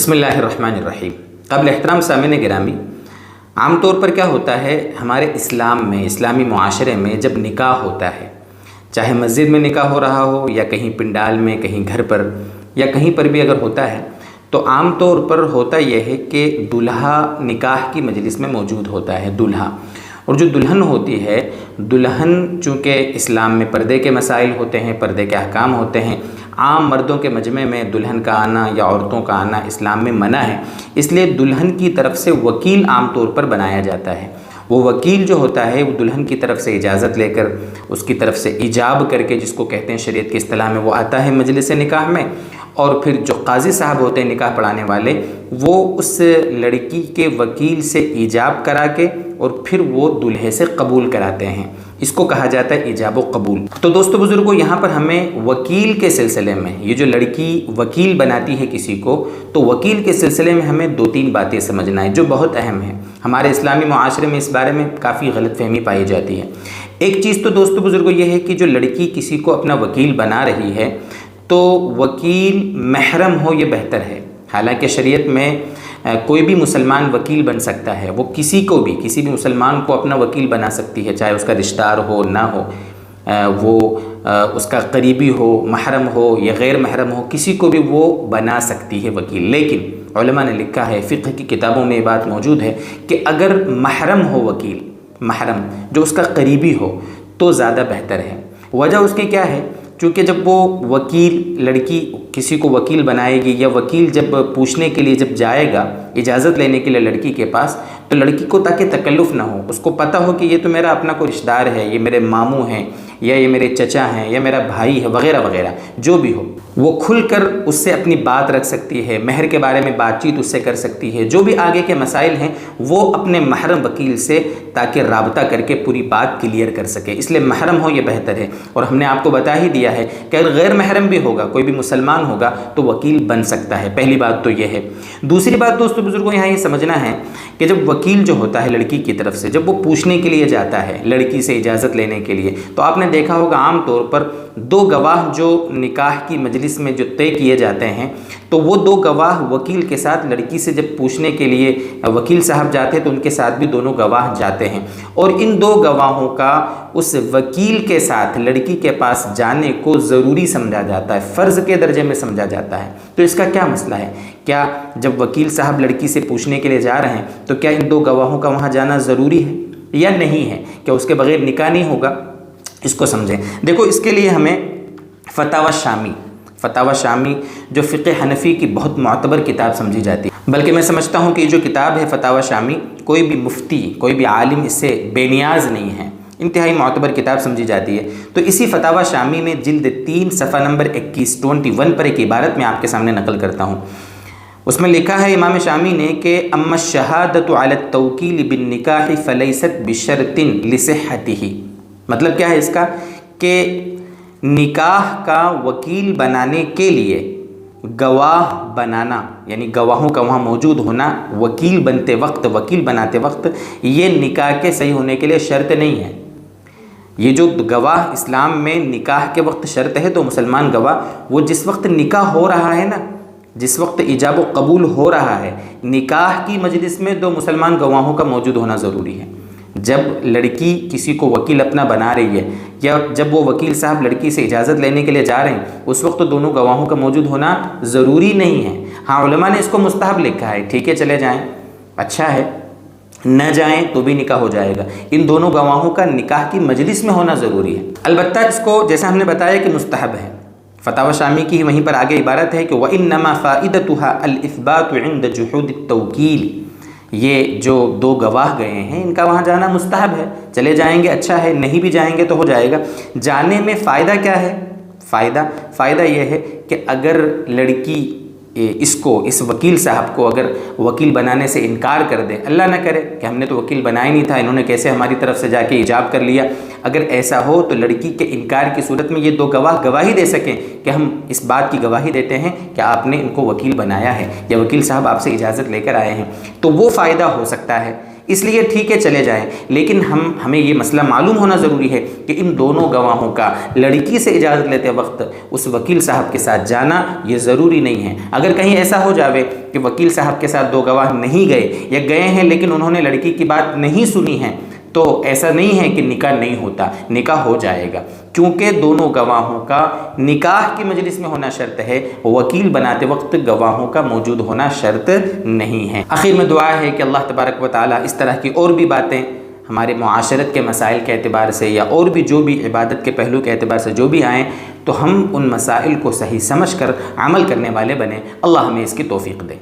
بسم اللہ الرحمن الرحیم۔ قبل احترام سامعین گرامی، عام طور پر کیا ہوتا ہے ہمارے اسلام میں، اسلامی معاشرے میں جب نکاح ہوتا ہے، چاہے مسجد میں نکاح ہو رہا ہو یا کہیں پنڈال میں، کہیں گھر پر یا کہیں پر بھی اگر ہوتا ہے، تو عام طور پر ہوتا یہ ہے کہ دولہا نکاح کی مجلس میں موجود ہوتا ہے، دولہا۔ اور جو دلہن ہوتی ہے، دلہن چونکہ اسلام میں پردے کے مسائل ہوتے ہیں، پردے کے احکام ہوتے ہیں، عام مردوں کے مجمع میں دلہن کا آنا یا عورتوں کا آنا اسلام میں منع ہے، اس لیے دلہن کی طرف سے وکیل عام طور پر بنایا جاتا ہے۔ وہ وکیل جو ہوتا ہے وہ دلہن کی طرف سے اجازت لے کر، اس کی طرف سے ایجاب کر کے، جس کو کہتے ہیں شریعت کی اصطلاح میں، وہ آتا ہے مجلس نکاح میں، اور پھر جو قاضی صاحب ہوتے ہیں نکاح پڑھانے والے، وہ اس لڑکی کے وکیل سے ایجاب کرا کے اور پھر وہ دلہے سے قبول کراتے ہیں۔ اس کو کہا جاتا ہے ایجاب و قبول۔ تو دوستو بزرگوں، یہاں پر ہمیں وکیل کے سلسلے میں، یہ جو لڑکی وکیل بناتی ہے کسی کو، تو وکیل کے سلسلے میں ہمیں دو تین باتیں سمجھنا ہے جو بہت اہم ہیں۔ ہمارے اسلامی معاشرے میں اس بارے میں کافی غلط فہمی پائی جاتی ہے۔ ایک چیز تو دوستو بزرگوں یہ ہے کہ جو لڑکی کسی کو اپنا وکیل بنا رہی ہے، تو وکیل محرم ہو، یہ بہتر ہے۔ حالانکہ شریعت میں کوئی بھی مسلمان وکیل بن سکتا ہے، وہ کسی بھی مسلمان کو اپنا وکیل بنا سکتی ہے، چاہے اس کا رشتہ دار ہو نہ ہو، وہ اس کا قریبی ہو، محرم ہو یا غیر محرم ہو، کسی کو بھی وہ بنا سکتی ہے وکیل۔ لیکن علماء نے لکھا ہے، فقہ کی کتابوں میں یہ بات موجود ہے کہ اگر محرم ہو وکیل، محرم جو اس کا قریبی ہو، تو زیادہ بہتر ہے۔ وجہ اس کی کیا ہے؟ چونکہ جب وہ وکیل، لڑکی کسی کو وکیل بنائے گی، یا وکیل جب پوچھنے کے لیے جب جائے گا اجازت لینے کے لیے لڑکی کے پاس، تو لڑکی کو تاکہ تکلف نہ ہو، اس کو پتہ ہو کہ یہ تو میرا اپنا کوئی رشتہ دار ہے، یہ میرے ماموں ہیں، یا یہ میرے چچا ہیں، یا میرا بھائی ہے، وغیرہ وغیرہ، جو بھی ہو، وہ کھل کر اس سے اپنی بات رکھ سکتی ہے، مہر کے بارے میں بات چیت اس سے کر سکتی ہے، جو بھی آگے کے مسائل ہیں وہ اپنے محرم وکیل سے تاکہ رابطہ کر کے پوری بات کلیئر کر سکے۔ اس لیے محرم ہو یہ بہتر ہے۔ اور ہم نے آپ کو بتا ہی دیا ہے کہ اگر غیر محرم بھی ہوگا، کوئی بھی مسلمان ہوگا، تو وکیل بن سکتا ہے۔ پہلی بات تو یہ ہے۔ دوسری بات دوستو بزرگوں، یہاں یہ سمجھنا ہے کہ جب وکیل جو ہوتا ہے لڑکی کی طرف سے، جب وہ پوچھنے کے لیے جاتا ہے لڑکی سے اجازت لینے کے لیے، تو آپ نے دیکھا ہوگا عام طور پر دو گواہ جو نکاح کی مجلس میں جو طے کیے جاتے ہیں، تو وہ دو گواہ وکیل کے ساتھ لڑکی سے جب پوچھنے کے لیے وکیل صاحب جاتے ہیں، تو ان کے ساتھ بھی دونوں گواہ جاتے ہیں، اور ان دو گواہوں کا اس وکیل کے ساتھ لڑکی کے پاس جانے کو ضروری سمجھا جاتا ہے، فرض کے درجے میں سمجھا جاتا ہے۔ تو اس کا کیا مسئلہ ہے؟ کیا جب وکیل صاحب لڑکی سے پوچھنے کے لیے جا رہے ہیں، تو کیا ان دو گواہوں کا وہاں جانا ضروری ہے یا نہیں ہے؟ کیا اس کے بغیر نکاح نہیں ہوگا؟ اس کو سمجھیں۔ دیکھو، اس کے لیے ہمیں فتاوی شامی جو فقہ حنفی کی بہت معتبر کتاب سمجھی جاتی ہے، بلکہ میں سمجھتا ہوں کہ یہ جو کتاب ہے فتاوی شامی، کوئی بھی مفتی، کوئی بھی عالم اس سے بے نیاز نہیں ہے، انتہائی معتبر کتاب سمجھی جاتی ہے۔ تو اسی فتاوی شامی میں جلد 3 صفحہ نمبر 21 پر ایک عبارت میں آپ کے سامنے نقل کرتا ہوں۔ اس میں لکھا ہے امام شامی نے کہ اما الشہادۃ علی التوکیل بالنکاح فلیست بشرط لصحتہ۔ مطلب کیا ہے اس کا؟ کہ نکاح کا وکیل بنانے کے لیے گواہ بنانا، یعنی گواہوں کا وہاں موجود ہونا وکیل بناتے وقت، یہ نکاح کے صحیح ہونے کے لیے شرط نہیں ہے۔ یہ جو گواہ اسلام میں نکاح کے وقت شرط ہے، تو مسلمان گواہ وہ جس وقت نکاح ہو رہا ہے نا، جس وقت ایجاب و قبول ہو رہا ہے، نکاح کی مجلس میں دو مسلمان گواہوں کا موجود ہونا ضروری ہے۔ جب لڑکی کسی کو وکیل اپنا بنا رہی ہے، یا جب وہ وکیل صاحب لڑکی سے اجازت لینے کے لیے جا رہے ہیں، اس وقت تو دونوں گواہوں کا موجود ہونا ضروری نہیں ہے۔ ہاں، علماء نے اس کو مستحب لکھا ہے، ٹھیک ہے چلے جائیں، اچھا ہے، نہ جائیں تو بھی نکاح ہو جائے گا۔ ان دونوں گواہوں کا نکاح کی مجلس میں ہونا ضروری ہے۔ البتہ اس کو جیسا ہم نے بتایا کہ مستحب ہے۔ فتاوی شامی کی وہیں پر آگے عبارت ہے کہ وَإِنَّمَا فَائِدَتُهَا الْإِثْبَاتُ عِنْدَ جُحُودِ التَّوْكِيلِ۔ یہ جو دو گواہ گئے ہیں، ان کا وہاں جانا مستحب ہے، چلے جائیں گے اچھا ہے، نہیں بھی جائیں گے تو ہو جائے گا۔ جانے میں فائدہ کیا ہے؟ فائدہ یہ ہے کہ اگر لڑکی اس وکیل صاحب کو اگر وکیل بنانے سے انکار کر دے، اللہ نہ کرے کہ ہم نے تو وکیل بنایا نہیں تھا، انہوں نے کیسے ہماری طرف سے جا کے ایجاب کر لیا، اگر ایسا ہو تو لڑکی کے انکار کی صورت میں یہ دو گواہ گواہی دے سکیں کہ ہم اس بات کی گواہی دیتے ہیں کہ آپ نے ان کو وکیل بنایا ہے، یا وکیل صاحب آپ سے اجازت لے کر آئے ہیں، تو وہ فائدہ ہو سکتا ہے۔ اس لیے ٹھیک ہے چلے جائیں، لیکن ہمیں یہ مسئلہ معلوم ہونا ضروری ہے کہ ان دونوں گواہوں کا لڑکی سے اجازت لیتے وقت اس وکیل صاحب کے ساتھ جانا یہ ضروری نہیں ہے۔ اگر کہیں ایسا ہو جاوے کہ وکیل صاحب کے ساتھ دو گواہ نہیں گئے یا گئے ہیں لیکن انہوں نے لڑکی کی بات نہیں سنی ہے، تو ایسا نہیں ہے کہ نکاح نہیں ہوتا، نکاح ہو جائے گا، کیونکہ دونوں گواہوں کا نکاح کی مجلس میں ہونا شرط ہے، وکیل بناتے وقت گواہوں کا موجود ہونا شرط نہیں ہے۔ آخر میں دعا ہے کہ اللہ تبارک و تعالیٰ اس طرح کی اور بھی باتیں ہمارے معاشرت کے مسائل کے اعتبار سے یا اور بھی جو بھی عبادت کے پہلو کے اعتبار سے جو بھی آئیں، تو ہم ان مسائل کو صحیح سمجھ کر عمل کرنے والے بنیں۔ اللہ ہمیں اس کی توفیق دے۔